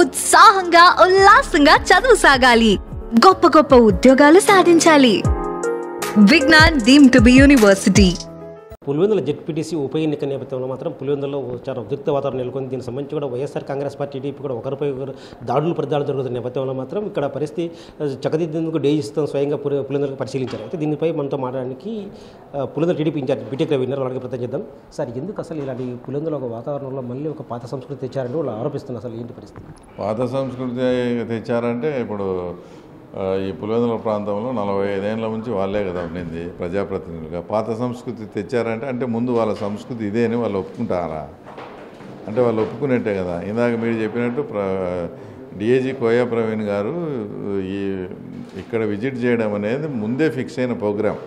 ఉత్సాహంగా ఉల్లాసంగా చదువు సాగాలి, గొప్ప గొప్ప ఉద్యోగాలు సాధించాలి. Vignan deemed to be university. Pulivendula ZPTC ఉప ఎన్నిక నేపథ్యంలో మాత్రం పులివెందులో చాలా ఉద్రిక్త వాతావరణం నెలకొంది. దీనికి సంబంధించి కూడా వైఎస్ఆర్ కాంగ్రెస్ పార్టీ టీడీపీ కూడా ఒకరిపై ఒకరు ప్రతిదాడులు జరుగుతున్న నేపథ్యంలో మాత్రం ఇక్కడ పరిస్థితి చక్కదిద్దేందుకు డేజిస్తాం స్వయంగా పులివెందులకు పరిశీలించారు. అయితే దీనిపై మనతో మాట్లాడడానికి Pulivendula TDP incharge BTech Ravi ఉన్నారు. వాళ్ళకి ప్రయత్నం చేద్దాం. సార్, ఎందుకు అసలు ఇలాంటి పులివెందుల ఒక వాతావరణంలో మళ్ళీ ఒక పాత సంస్కృతి తెచ్చారంటే వాళ్ళు ఆరోపిస్తున్నారు. అసలు ఏంటి పరిస్థితి? పాత సంస్కృతి తెచ్చారంటే ఇప్పుడు ఈ పులివెందుల ప్రాంతంలో 45 ఏళ్ళ నుంచి వాళ్ళే కదా ఉండింది ప్రజాప్రతినిధులుగా. పాత సంస్కృతి తెచ్చారంటే అంటే ముందు వాళ్ళ సంస్కృతి ఇదే అని వాళ్ళు ఒప్పుకుంటారా? అంటే వాళ్ళు ఒప్పుకునేట్టే కదా. ఇందాక మీరు చెప్పినట్టు డిఏజీ కోయా ప్రవీణ్ గారు ఇక్కడ విజిట్ చేయడం అనేది ముందే ఫిక్స్ అయిన ప్రోగ్రామ్.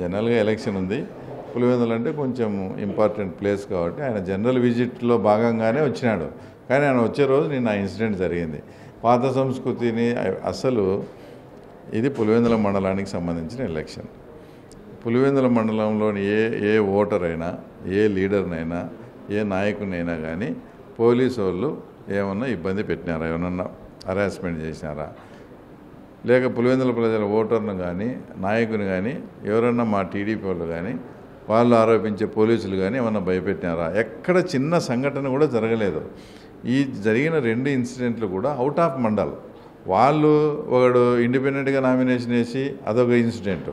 జనరల్గా ఎలక్షన్ ఉంది, పులివెందులు అంటే కొంచెం ఇంపార్టెంట్ ప్లేస్ కాబట్టి ఆయన జనరల్ విజిట్లో భాగంగానే వచ్చినాడు. కానీ ఆయన వచ్చే రోజు నిన్న ఆ ఇన్సిడెంట్ జరిగింది. పాత సంస్కృతిని అసలు ఇది పులివెందుల మండలానికి సంబంధించిన ఎలక్షన్. పులివెందుల మండలంలోని ఏ ఓటర్ అయినా, ఏ లీడర్నైనా, ఏ నాయకునైనా కానీ పోలీసు వాళ్ళు ఏమన్నా ఇబ్బంది పెట్టినారా, ఏమన్నా హరాస్మెంట్ చేసినారా, లేక పులివెందుల ప్రజల ఓటర్ను కానీ నాయకుని కానీ ఎవరన్నా మా టీడీపీ వాళ్ళు కానీ వాళ్ళు ఆరోపించే పోలీసులు కానీ ఏమన్నా భయపెట్టినారా? ఎక్కడ చిన్న సంఘటన కూడా జరగలేదు. ఈ జరిగిన 2 ఇన్సిడెంట్లు కూడా అవుట్ ఆఫ్ మండల్. వాళ్ళు ఒకడు ఇండిపెండెంట్గా నామినేషన్ వేసి అదొక ఇన్సిడెంట్.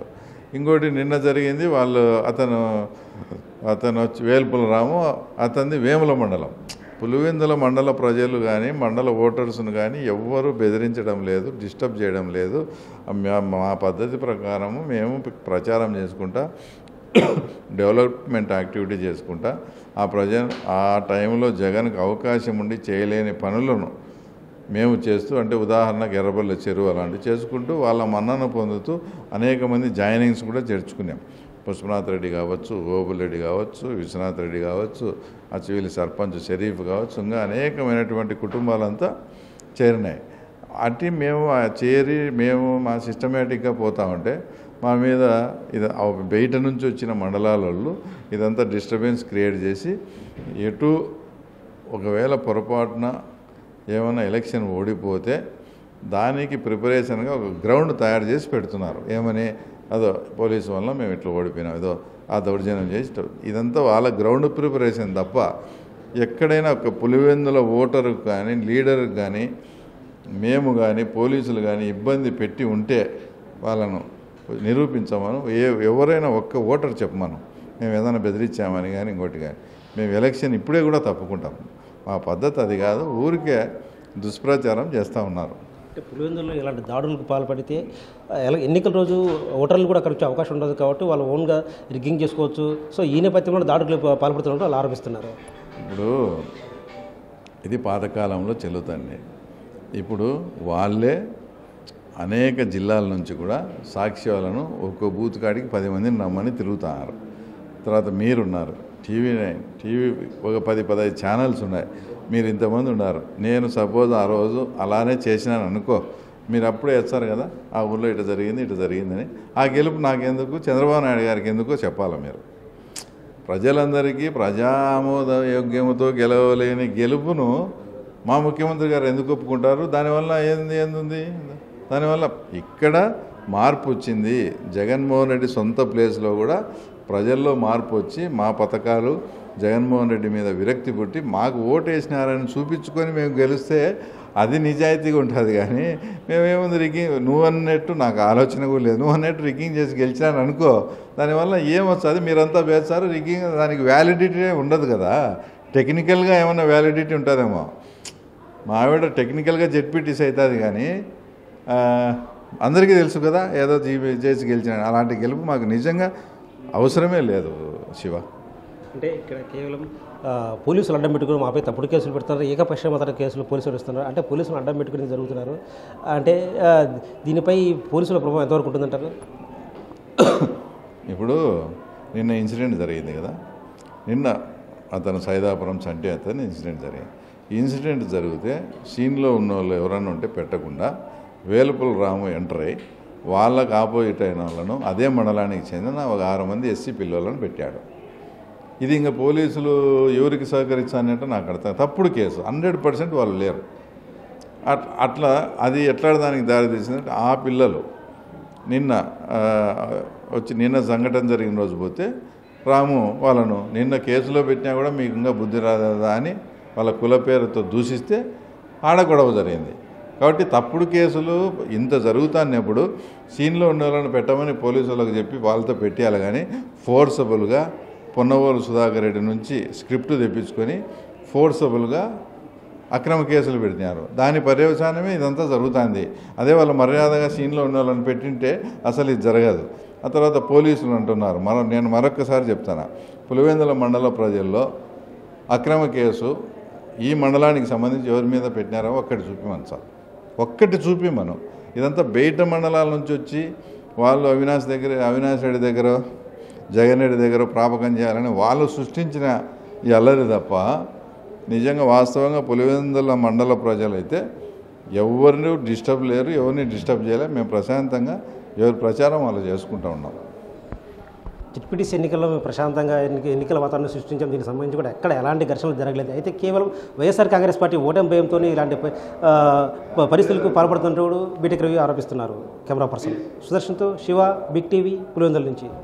ఇంకోటి నిన్న జరిగింది అతను వచ్చి వేల్పుల రాము, అతనిది వేముల మండలం. పులివెందుల మండల ప్రజలు కానీ మండల ఓటర్స్ను కానీ ఎవ్వరూ బెదిరించడం లేదు, డిస్టర్బ్ చేయడం లేదు. మా పద్ధతి ప్రకారము మేము ప్రచారం చేసుకుంటా, డెవలప్మెంట్ యాక్టివిటీ చేసుకుంటా ఆ టైంలో జగన్కి అవకాశం ఉండి చేయలేని పనులను మేము చేస్తూ, అంటే ఉదాహరణకు ఎర్రబల్ల చెరువు అలాంటివి చేసుకుంటూ వాళ్ళ మన్నన పొందుతూ అనేక మంది జాయినింగ్స్ కూడా చేర్చుకున్నాం. పుష్పనాథ్ రెడ్డి కావచ్చు, గోబుల్ రెడ్డి కావచ్చు, విశ్వనాథ్ రెడ్డి కావచ్చు, అచ్చివేలి సర్పంచ్ షరీఫ్ కావచ్చు, ఇంకా అనేకమైనటువంటి కుటుంబాలంతా చేరినాయి. అటు మేము మా సిస్టమేటిక్గా పోతామంటే మా మీద ఇది బయట నుంచి వచ్చిన మండలాలలో ఇదంతా డిస్టర్బెన్స్ క్రియేట్ చేసి ఒకవేళ పొరపాటున ఏమైనా ఎలక్షన్ ఓడిపోతే దానికి ప్రిపరేషన్గా ఒక గ్రౌండ్ తయారు చేసి పెడుతున్నారు. ఏమని, అదో పోలీసు వల్ల మేము ఇట్లా ఓడిపోయినాం, ఏదో ఆ దౌర్జన్యం చేసి ఇదంతా వాళ్ళ గ్రౌండ్ ప్రిపరేషన్ తప్ప ఎక్కడైనా ఒక పులివెందుల ఓటరుకు కానీ లీడర్కి కానీ మేము కానీ పోలీసులు కానీ ఇబ్బంది పెట్టి ఉంటే వాళ్ళను నిరూపించమను. ఎవరైనా ఒక్క ఓటర్ చెప్పమను, మేము ఏదైనా బెదిరించామని కానీ ఇంకోటి కానీ. మేము ఎలక్షన్ ఇప్పుడే కూడా తప్పుకుంటాం. మా పద్ధతి అది కాదు, ఊరికే దుష్ప్రచారం చేస్తూ ఉన్నారు. అంటే పులివెందుల్లో ఇలాంటి దాడులకు పాల్పడితే ఎన్నికల రోజు ఓటర్లు కూడా అక్కడ వచ్చే అవకాశం ఉండదు కాబట్టి వాళ్ళు ఓన్గా రిగ్గింగ్ చేసుకోవచ్చు. సో ఈ నేపథ్యంలో దాడులకు పాల్పడుతున్నట్టు వాళ్ళు ఆరోపిస్తున్నారు. ఇప్పుడు ఇది పాతకాలంలో చెల్లుతండి. ఇప్పుడు వాళ్ళే అనేక జిల్లాల నుంచి కూడా సాక్ష్యాలను ఒక్కో బూత్ కాడికి 10 మందిని నమ్మని తిరుగుతున్నారు. తర్వాత మీరున్నారు, టీవీ ఒక 10-15 ఛానల్స్ ఉన్నాయి, మీరు ఇంతమంది ఉన్నారు. నేను సపోజ్ ఆ రోజు అలానే చేసినాను అనుకో, మీరు అప్పుడే వచ్చారు కదా ఆ ఊళ్ళో ఇటు జరిగిందని. ఆ గెలుపు నాకెందుకు, చంద్రబాబు నాయుడు గారికి ఎందుకో చెప్పాలి. మీరు ప్రజలందరికీ ప్రజామోద యోగ్యముతో గెలవలేని గెలుపును మా ముఖ్యమంత్రి గారు ఎందుకు ఒప్పుకుంటారు? దానివల్ల ఏంది? దానివల్ల ఇక్కడ మార్పు వచ్చింది. జగన్మోహన్ రెడ్డి సొంత ప్లేస్లో కూడా ప్రజల్లో మార్పు వచ్చి మా పథకాలు జగన్మోహన్ రెడ్డి మీద విరక్తి పుట్టి మాకు ఓటు వేసినారని చూపించుకొని మేము గెలిస్తే అది నిజాయితీగా ఉంటుంది. కానీ మేమేముంది రిగ్గింగ్, నువ్వు అన్నట్టు నాకు ఆలోచన కూడా లేదు, నువ్వు అన్నట్టు రిగ్గింగ్ చేసి గెలిచినాను అనుకో, దానివల్ల ఏమొస్తుంది? మీరంతా వేస్తారు రిగ్గింగ్, దానికి వ్యాలిడిటీ ఉండదు కదా. టెక్నికల్గా ఏమన్నా వ్యాలిడిటీ ఉంటుందేమో. మా ఆవిడ టెక్నికల్గా జెడ్పీటీసీ అవుతుంది కానీ అందరికీ తెలుసు కదా ఏదో చేసి గెలిచినాడు. అలాంటి గెలుపు మాకు నిజంగా అవసరమే లేదు శివ. అంటే ఇక్కడ కేవలం పోలీసులు అడ్డం పెట్టుకుని మాపై తప్పుడు కేసులు పెడుతున్నారు, ఏకపక్షపాత కేసులు పోలీసులు ఇస్తున్నారు. అంటే పోలీసులు అడ్డం పెట్టుకుని జరుగుతున్నారు. అంటే దీనిపై పోలీసుల ప్రభావం ఎంతవరకు ఉంటుందంటారు? ఇప్పుడు నిన్న ఇన్సిడెంట్ జరిగింది కదా, నిన్న అతను సైదాపురం చంటి అతను ఇన్సిడెంట్ జరిగింది. ఇన్సిడెంట్ జరిగితే సీన్లో ఉన్న వాళ్ళు ఎవరన్నా ఉంటే పెట్టకుండా వేలుపుల రాము ఎంటర్ అయ్యి వాళ్ళకు ఆపోజిట్ అయిన వాళ్ళను అదే మండలానికి చెందిన ఒక 6 మంది ఎస్సీ పిల్లలను పెట్టాడు. ఇది ఇంకా పోలీసులు ఎవరికి సహకరించాలంటే నాకు అర్థం. తప్పుడు కేసు 100% వాళ్ళు లేరు. అట్లా అది ఎట్లా దానికి దారి తీసిందంటే ఆ పిల్లలు నిన్న నిన్న సంఘటన జరిగిన రోజు పోతే రాము వాళ్ళను నిన్న కేసులో పెట్టినా కూడా మీకు ఇంకా బుద్ధి రాదా అని వాళ్ళ కుల పేరుతో దూషిస్తే ఆడ గొడవ జరిగింది. కాబట్టి తప్పుడు కేసులు ఇంత జరుగుతున్నప్పుడు సీన్లో ఉన్న వాళ్ళని పెట్టమని పోలీసు వాళ్ళకి చెప్పి వాళ్ళతో పెట్టేయాలి. కానీ ఫోర్సబుల్గా పొన్నవోలు సుధాకర్ రెడ్డి నుంచి స్క్రిప్ట్ తెప్పించుకొని ఫోర్సబుల్గా అక్రమ కేసులు పెడుతున్నారు. దాని పర్యవసానమే ఇదంతా జరుగుతుంది. అదే వాళ్ళు మర్యాదగా సీన్లో ఉన్న వాళ్ళని పెట్టింటే అసలు ఇది జరగదు. ఆ తర్వాత పోలీసులు అంటున్నారు. నేను మరొక్కసారి చెప్తాను, పులివెందుల మండల ప్రజల్లో అక్రమ కేసు ఈ మండలానికి సంబంధించి ఎవరి మీద పెట్టినారో ఒక్కటి చూపిమను సార్, ఒక్కటి చూపిమను. ఇదంతా బయట మండలాల నుంచి వచ్చి వాళ్ళు అవినాష్ రెడ్డి దగ్గర జగన్ రెడ్డి దగ్గర ప్రాపకం చేయాలని వాళ్ళు సృష్టించిన ఈ అల్లరి తప్ప నిజంగా వాస్తవంగా పులివెందుల మండల ప్రజలైతే ఎవరిని డిస్టర్బ్ లేరు, ఎవరిని డిస్టర్బ్ చేయలేరు. మేము ప్రశాంతంగా ఎవరి ప్రచారం వాళ్ళు చేసుకుంటూ ఉన్నాం. జెడ్పీటీసీ ఎన్నికల్లో మేము ప్రశాంతంగా ఎన్నికల వాతావరణం సృష్టించాం. దీనికి సంబంధించి కూడా ఎక్కడ ఎలాంటి ఘర్షణలు జరగలేదు. అయితే కేవలం వైఎస్ఆర్ కాంగ్రెస్ పార్టీ ఓటమి భయంతో ఇలాంటి పరిస్థితులకు పాల్పడుతున్నట్టు బీటెక్ రవి ఆరోపిస్తున్నారు. కెమెరా పర్సన్ సుదర్శన్తో శివ, బిగ్ టీవీ, పులివెందుల నుంచి.